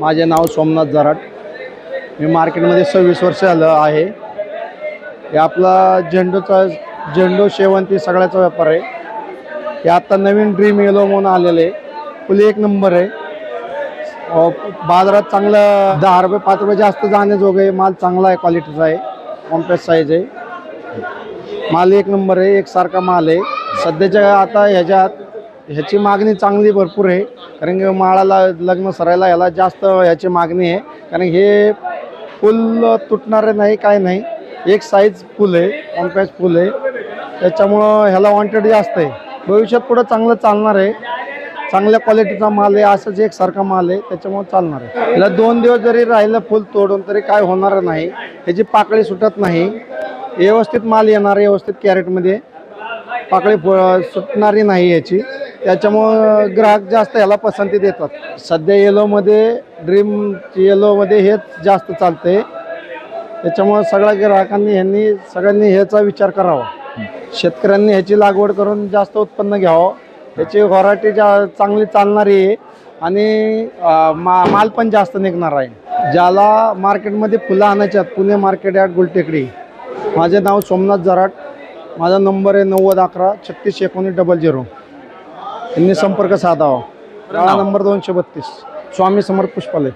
माझे नाव सोमनाथ जराट. मी मार्केटमध्ये 26 वर्ष झालं आहे. हे आपला झेंडू शेवंती सगळ्याचा व्यापार आहे. हे आता नवीन ड्रीम येलो म्हणून आलेलं आहे. फुल एक नंबर आहे. बाजारात चांगलं 10 रुपये 5 रुपये जास्त जाण्याजोगं आहे. माल चांगला आहे, क्वालिटीचा आहे, कॉम्पॅक्ट साईज आहे. माल एक नंबर आहे, एकसारखा माल आहे. सध्याच्या आता ह्याची मागणी चांगली भरपूर आहे. कारण की माळाला लग्न सरायला ह्याला जास्त ह्याची मागणी आहे. कारण हे फुल तुटणारे नाही, काय नाही, एक साईज फुल आहे, कॉम्पॅक्ट फुल आहे. त्याच्यामुळं ह्याला वॉन्टेड जास्त आहे. भविष्यात पुढं चांगलं चालणार आहे. चांगल्या क्वालिटीचा माल आहे, असंच एकसारखा माल आहे, त्याच्यामुळे चालणार आहे. याला 2 दिवस जरी राहिलं फुल तोडून तरी काय होणार नाही. ह्याची पाकळी सुटत नाही. व्यवस्थित माल येणार आहे, व्यवस्थित कॅरेटमध्ये पाकळी सुटणारी नाही याची. त्याच्यामुळं ग्राहक जास्त ह्याला पसंती देतात. सध्या येलोमध्ये ड्रीम येलोमध्ये हेच जास्त चालतंय. त्याच्यामुळं सगळ्या ग्राहकांनी सगळ्यांनी ह्याचा विचार करावा. शेतकऱ्यांनी ह्याची लागवड करून जास्त उत्पन्न घ्यावं. ह्याची व्हरायटी चांगली चालणारी आहे आणि माल पण जास्त निघणार आहे. ज्याला मार्केटमध्ये फुलं आणायच्यात, पुणे मार्केट यार्ड गुलटेकडी. माझे नाव सोमनाथ जराट. माझा नंबर आहे 90 11 36 19 00. यांनी संपर्क साधावा. नंबर 232. स्वामी समर्थ पुष्पालय.